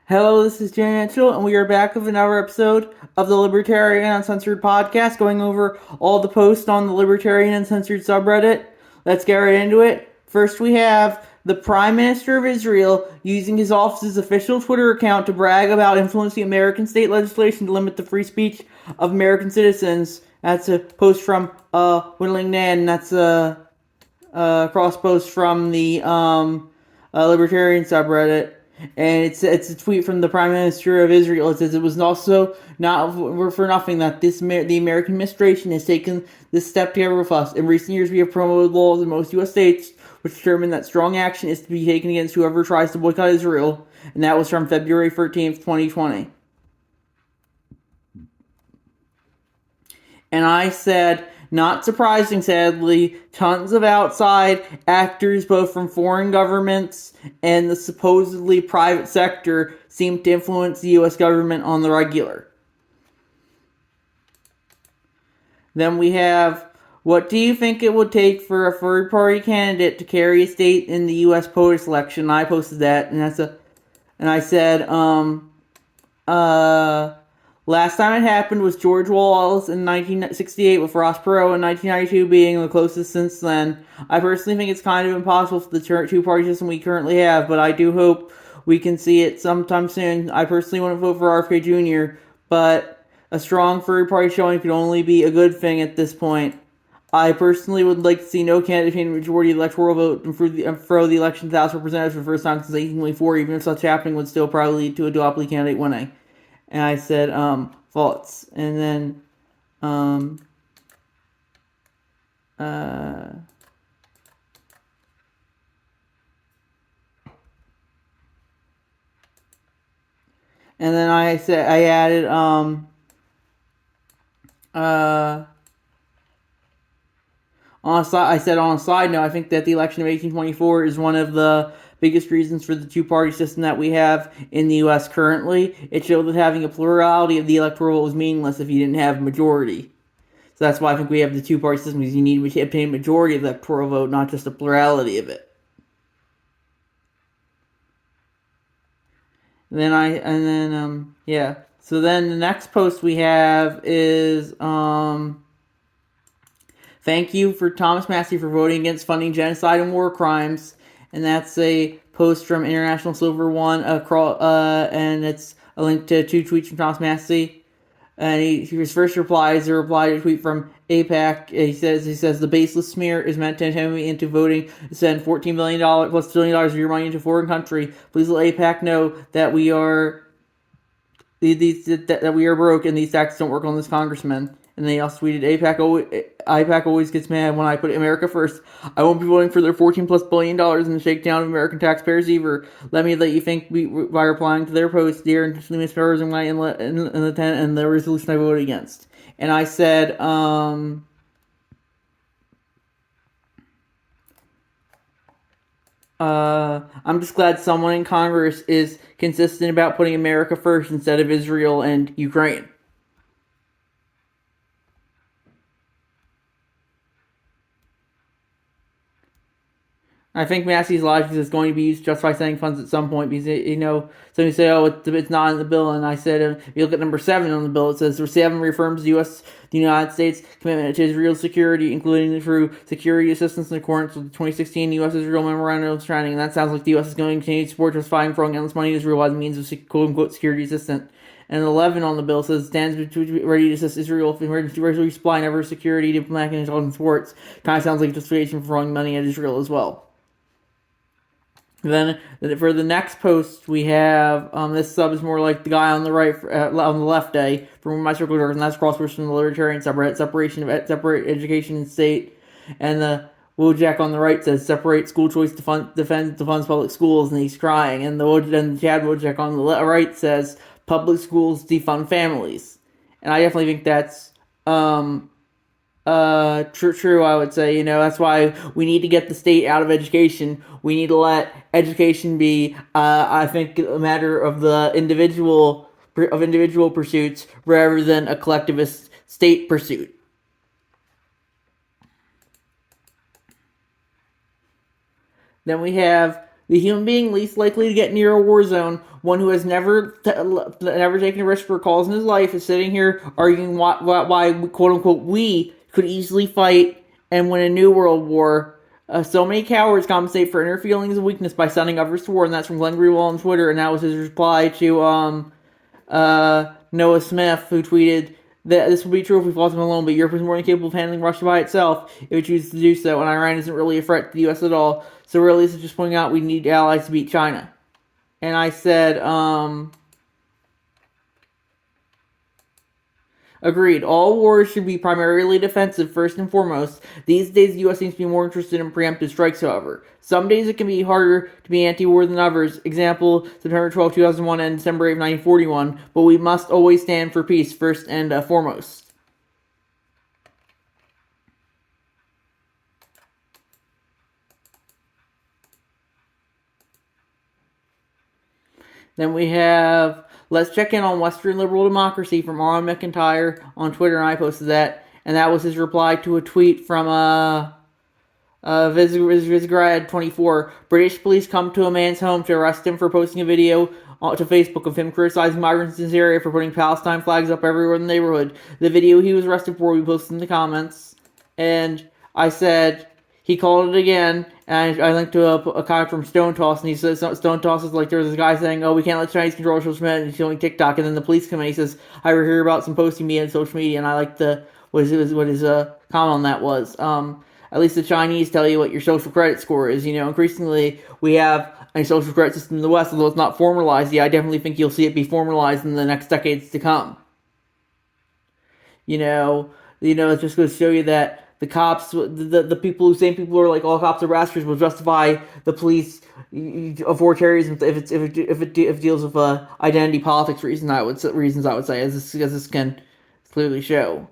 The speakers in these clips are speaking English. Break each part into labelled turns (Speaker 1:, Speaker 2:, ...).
Speaker 1: Hello, this is Jan Mitchell, and we are back with another episode of the Libertarian Uncensored podcast, going over all the posts on the Libertarian Uncensored subreddit. Let's get right into it. First, we have the Prime Minister of Israel using his office's official Twitter account to brag about influencing American state legislation to limit the free speech of American citizens. That's a post from Whittling Nan. That's a cross post from the Libertarian subreddit. And it's a tweet from the Prime Minister of Israel. It says it was also not for nothing that the American administration has taken this step together with us. In recent years, we have promoted laws in most U.S. states which determine that strong action is to be taken against whoever tries to boycott Israel. And that was from February 13th, 2020. And I said, not surprising, sadly, tons of outside actors, both from foreign governments and the supposedly private sector, seem to influence the U.S. government on the regular. Then we have, what do you think it would take for a third-party candidate to carry a state in the U.S. POTUS election? I posted that, and I said, last time it happened was George Wallace in 1968, with Ross Perot in 1992 being the closest since then. I personally think it's kind of impossible for the two-party system we currently have, but I do hope we can see it sometime soon. I personally wouldn't vote for RFK Jr., but a strong third-party showing could only be a good thing at this point. I personally would like to see no candidate obtain a majority of the electoral vote and throw the election to the House of Representatives for the first time since 1824, even if such happening would still probably lead to a duopoly candidate winning. And I said, thoughts. And then, and then I added, on a side note, I think that the election of 1824 is one of the biggest reasons for the two-party system that we have in the U.S. currently. It showed that having a plurality of the electoral vote was meaningless if you didn't have a majority. So that's why I think we have the two-party system, because you need to obtain a majority of the electoral vote, not just a plurality of it. And then yeah. So then the next post we have is, thank you for Thomas Massey for voting against funding genocide and war crimes. And that's a post from International Silver One, and it's a link to 2 tweets from Thomas Massey. And his first reply is a reply to a tweet from AIPAC. He says the baseless smear is meant to tempt me into voting to send $14 billion plus $1 billion of your money into a foreign country. Please let AIPAC know that we are that we are broke and these taxes don't work on this congressman. And they also tweeted, AIPAC always gets mad when I put America first. I won't be voting for their $14+ billion in the shakedown of American taxpayers either. Let me let you think by replying to their post, dear intentionally misrepresenting my intent and the resolution I voted against. And I said, I'm just glad someone in Congress is consistent about putting America first instead of Israel and Ukraine. I think Massey's logic is going to be used to justify sending funds at some point because, some say, it's not in the bill. And I said, if you look at number 7 on the bill, it says, 7 reaffirms the United States commitment to Israel's security, including through security assistance in accordance with the 2016 U.S.-Israel Memorandum of Understanding. And that sounds like the U.S. is going to continue to support justifying throwing endless money at Israel as a means of quote-unquote security assistance. And 11 on the bill says, stands ready to assist Israel if emergency rescue supply and ever security, diplomatic and intelligence supports. Kind of sounds like justification for throwing money at Israel as well. Then for the next post we have this sub is more like the guy on the right on the left day from my circle and that's crosswords from the Libertarian subreddit, separate education and state, and the Wojak on the right says separate school choice defends public schools, and he's crying, and the Chad Wojak on the right says public schools defund families, and I definitely think that's true, I would say. That's why we need to get the state out of education. We need to let education be, I think, a matter of the individual pursuits rather than a collectivist state pursuit. Then we have The human being least likely to get near a war zone, one who has never taken a risk for a cause in his life, is sitting here arguing why quote unquote we could easily fight and win a new world war. So many cowards compensate for inner feelings of weakness by sending others to war, and that's from Glenn Greenwald on Twitter, and that was his reply to Noah Smith, who tweeted that this would be true if we fought them alone, but Europe is more than capable of handling Russia by itself if it chooses to do so, and Iran isn't really a threat to the U.S. at all. So really, this is just pointing out we need allies to beat China. And I said, agreed. All wars should be primarily defensive first and foremost. These days, the U.S. seems to be more interested in preemptive strikes, however. Some days it can be harder to be anti-war than others. Example, September 12, 2001 and December 8, 1941. But we must always stand for peace first and foremost. Then we have, let's check in on Western liberal democracy from Aaron McIntyre on Twitter, and I posted that. And that was his reply to a tweet from Vizgrad24. British police come to a man's home to arrest him for posting a video to Facebook of him criticizing migrants in his area for putting Palestine flags up everywhere in the neighborhood. The video he was arrested for, we posted in the comments. And I said, he called it again, and I linked to a comment from Stone Toss, and he says Stone Toss is like, there was this guy saying, oh, we can't let Chinese control social media, and he's showing TikTok, and then the police come in, he says, I hear about some posting me on social media, and I like what his comment on that was. At least the Chinese tell you what your social credit score is. Increasingly we have a social credit system in the West, although it's not formalized yet. I definitely think you'll see it be formalized in the next decades to come. It just goes to show you that the cops, the same people who are like all cops are bastards, will justify the police authoritarianism if it deals with identity politics reasons. I would say, as this can clearly show.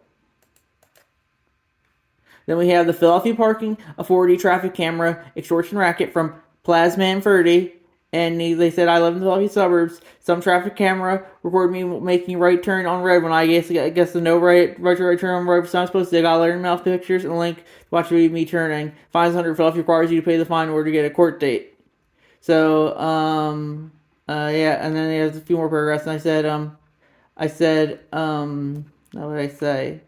Speaker 1: Then we have the Philadelphia Parking Authority traffic camera extortion racket from Plasman 30. And they said, I live in the Philadelphia suburbs. Some traffic camera recorded me making a right turn on red when I guess the no right turn on red sign was posted. I got learning mouth pictures and a link to watch me turning. Fines 100 Philadelphia requires you to pay the fine in order to get a court date. So, yeah, and then there's a few more paragraphs, and I said, what did I say?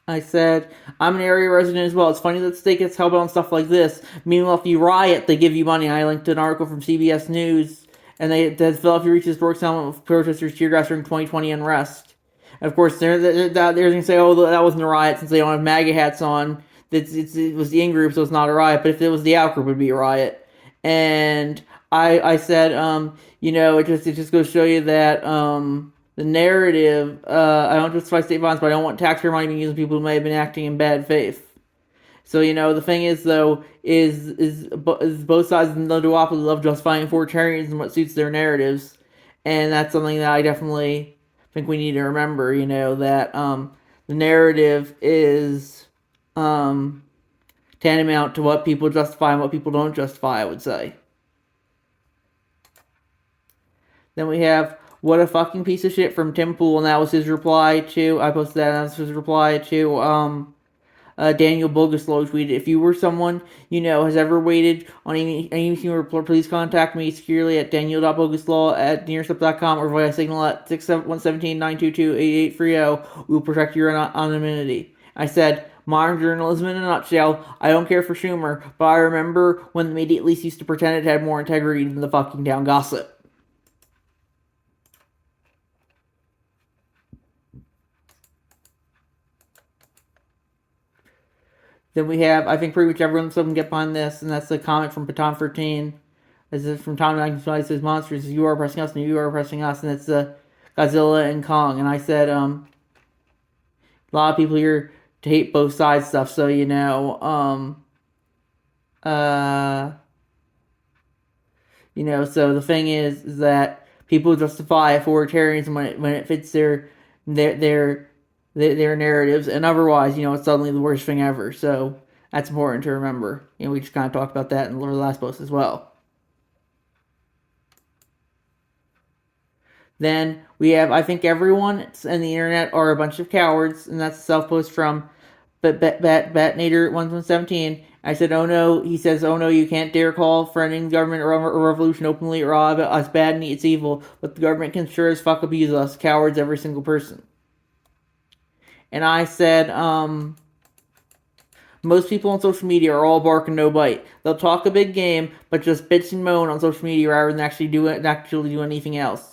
Speaker 1: I said, I'm an area resident as well. It's funny that the state gets help on stuff like this. Meanwhile, if you riot, they give you money. I linked to an article from CBS News, and that Philadelphia reaches historic settlement with protesters tear gas during 2020 unrest. And of course, they're going to say, oh, that wasn't a riot since they don't have MAGA hats on. It was the in-group, so it's not a riot. But if it was the out-group, it would be a riot. And I said, it just goes to show you that, the narrative, I don't justify state violence, but I don't want taxpayer money being used on people who may have been acting in bad faith. So, the thing is, though, is both sides of the duopoly love justifying authoritarians and what suits their narratives. And that's something that I definitely think we need to remember, that the narrative is tantamount to what people justify and what people don't justify, I would say. Then we have what a fucking piece of shit from Tim Pool, and that was his reply to, I posted that, and that was his reply to, Daniel Boguslaw tweeted, if you were someone has ever waited on anything, please contact me securely at daniel.boguslaw@nearstep.com or via signal at 671-792-88830. We will protect your anonymity. I said, modern journalism in a nutshell. I don't care for Schumer, but I remember when the media at least used to pretend it had more integrity than the fucking town gossip. Then we have, I think pretty much everyone can get behind this, and that's the comment from Baton 13. This is from Tom Magnus, says monsters, you are oppressing us, and you are oppressing us, and it's Godzilla and Kong. And I said, a lot of people here to hate both sides stuff, so so the thing is that people justify authoritarianism when it fits their narratives, and otherwise, it's suddenly the worst thing ever. So that's important to remember. We just kind of talked about that in the last post as well. Then we have, I think everyone in the internet are a bunch of cowards, and that's a self-post from Batnator1117. I said, oh no. He says, oh no, you can't dare call for any government or revolution openly or all about us bad and it's evil, but the government can sure as fuck abuse us, cowards, every single person. And I said, most people on social media are all bark and no bite. They'll talk a big game, but just bitch and moan on social media rather than actually do anything else.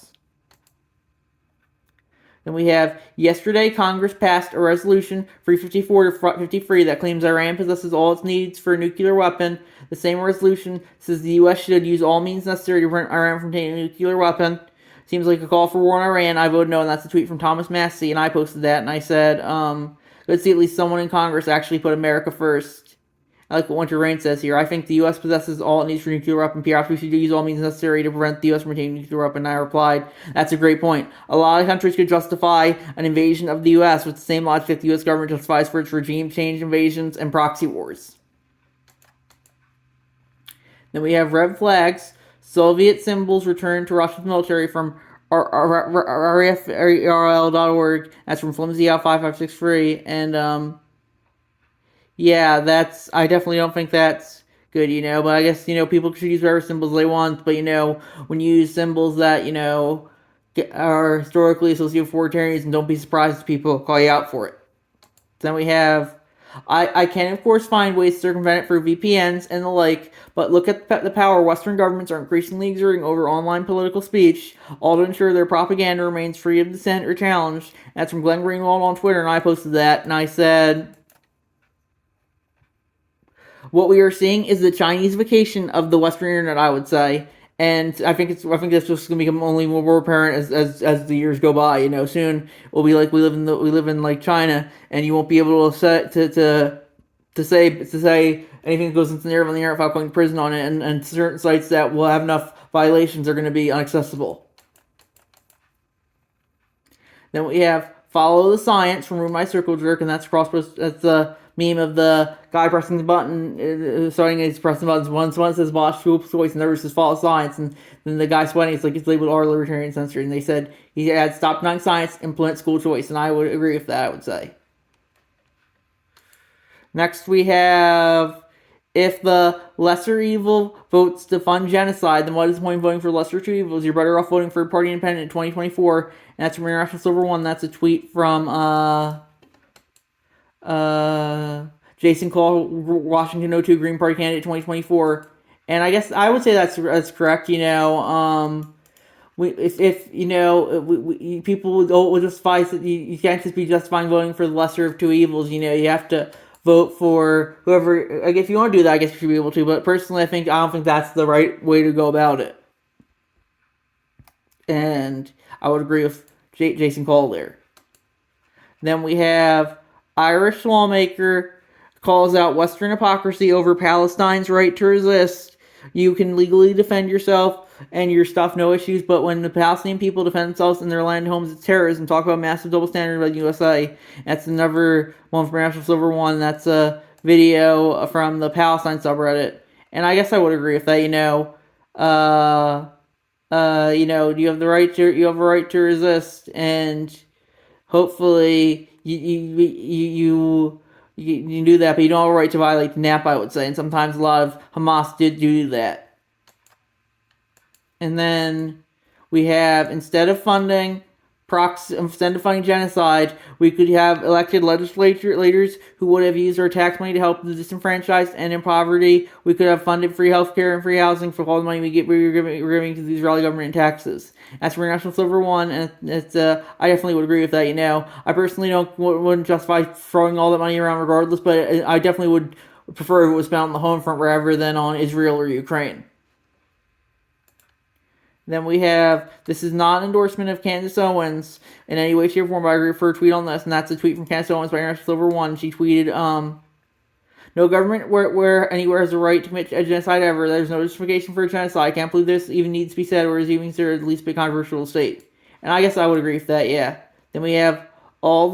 Speaker 1: Then we have, yesterday Congress passed a resolution 354 to 53 that claims Iran possesses all its needs for a nuclear weapon. The same resolution says the U.S. should use all means necessary to prevent Iran from taking a nuclear weapon. Seems like a call for war on Iran. I voted no, and that's a tweet from Thomas Massey, and I posted that, and I said, let's see at least someone in Congress actually put America first. I like what Winter Rain says here. I think the U.S. possesses all it needs for a nuclear weapon. Perhaps we should use all means necessary to prevent the U.S. from taking a nuclear weapon. I replied, that's a great point. A lot of countries could justify an invasion of the U.S. with the same logic that the U.S. government justifies for its regime change invasions and proxy wars. Then we have red flags. Soviet symbols returned to Russia's military from RFRL.org. That's from FlimsyOut5563. And, yeah, I definitely don't think that's good, but I guess, people should use whatever symbols they want, but, when you use symbols that, are historically associated with authoritarianism, don't be surprised if people call you out for it. Then we have, I can, of course, find ways to circumvent it through VPNs and the like, but look at the power Western governments are increasingly exerting over online political speech, all to ensure their propaganda remains free of dissent or challenge. That's from Glenn Greenwald on Twitter, and I posted that, and I said, what we are seeing is the Chinesefication of the Western internet, I would say, and I think that's just going to become only more apparent as the years go by. Soon we'll be like we live in like China, and you won't be able to say anything that goes into the internet without going to prison on it, and certain sites that will have enough violations are going to be inaccessible. Then we have Follow the Science from Room My Circle Jerk, and that's the meme of the guy pressing the button, starting he's pressing buttons. One says Bosch school choice, and the other says Follow Science, and then the guy sweating, it's labeled R Libertarian Censored, and they said he had stop denying science, implement school choice, and I would agree with that, I would say. Next we have, if the lesser evil votes to fund genocide, then what is the point of voting for the lesser two evils? You're better off voting for Party Independent in 2024, and that's from International Silver One. That's a tweet from Jason Cole, Washington 02 Green Party candidate 2024, and I guess I would say that's correct. People will justify that you can't just be justifying voting for the lesser of two evils. You have to vote for whoever. If you want to do that, I guess you should be able to. But personally, I don't think that's the right way to go about it. And I would agree with Jason Cole there. Then we have Irish lawmaker calls out Western hypocrisy over Palestine's right to resist. You can legally defend yourself and your stuff, no issues, but when the Palestinian people defend themselves in their land homes, it's terrorism. Talk about massive double standard by the USA. That's another one from National Silver One. That's a video from the Palestine subreddit. And I guess I would agree with that, you have the right to resist, and hopefully you do that, but you don't have a right to violate the NAP, I would say, and sometimes a lot of Hamas did do that. And then we have, instead of funding genocide, we could have elected legislators who would have used our tax money to help the disenfranchised and in poverty. We could have funded free healthcare and free housing for all the money we're giving to the Israeli government in taxes. That's for National Silver One, and it's I definitely would agree with that. I personally wouldn't justify throwing all that money around regardless, but I definitely would prefer if it was spent on the home front rather than on Israel or Ukraine. Then we have, this is not an endorsement of Candace Owens in any way, shape, or form, but I agree for a tweet on this, and that's a tweet from Candace Owens by International Silver One. She tweeted, no government where anywhere has the right to commit a genocide ever. There's no justification for a genocide. I can't believe this even needs to be said or is even considered the least bit controversial state. And I guess I would agree with that, yeah. Then we have all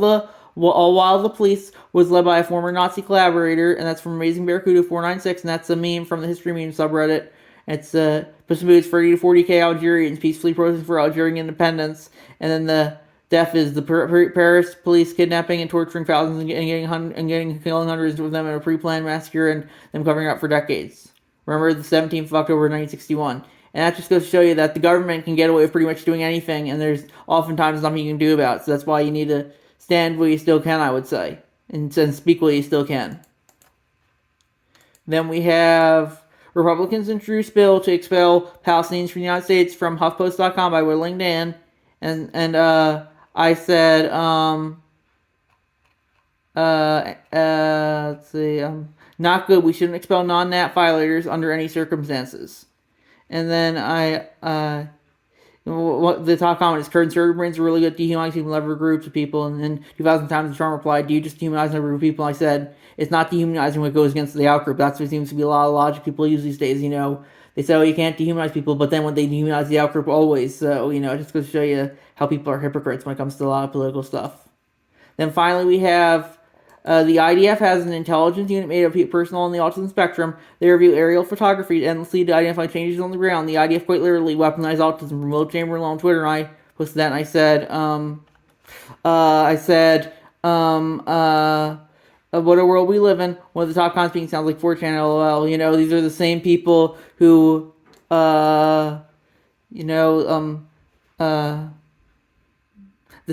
Speaker 1: while the police was led by a former Nazi collaborator, and that's from Amazing Barracuda 496, and that's a meme from the History Meme subreddit. It's puts 30 to 40k Algerians peacefully protesting for Algerian independence, and then Death is the Paris police kidnapping and torturing thousands and killing hundreds of them in a pre-planned massacre and them covering up for decades. Remember the 17th of October 1961. And that just goes to show you that the government can get away with pretty much doing anything, and there's oftentimes nothing you can do about it. So that's why you need to stand where you still can, I would say, and speak while you still can. Then we have Republicans introduce bill to expel Palestinians from the United States from HuffPost.com by Whittling Dan. And I said, let's see, not good. We shouldn't expel non-NAT violators under any circumstances. And then the top comment is conservative brains are really good at dehumanizing people, never groups of people. And then 2,000 times Trump replied, do you just dehumanize a group of people? And I said, it's not dehumanizing what goes against the outgroup. That's what seems to be a lot of logic people use these days, you know. They say, oh, you can't dehumanize people, but then when they dehumanize the outgroup, always. So, you know, it just goes to show you how people are hypocrites when it comes to a lot of political stuff. Then finally we have the IDF has an intelligence unit made of personnel on the autism spectrum. They review aerial photography endlessly to identify changes on the ground. The IDF quite literally weaponized autism from Will Chamberlain on Twitter, and I posted that, and I said, what a world we live in. One of the top comments being sounds like 4chan, lol. You know, these are the same people who, the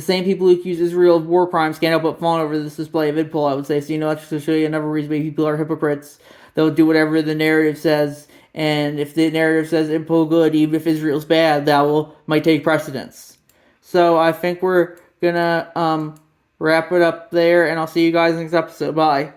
Speaker 1: same people who accuse Israel of war crimes can't help but fawn over this display of vidpol, I would say. So, you know, that's just to show you another reason why people are hypocrites. They'll do whatever the narrative says, and if the narrative says vidpol good, even if Israel's bad, that might take precedence. So, I think we're gonna wrap it up there, and I'll see you guys in the next episode. Bye.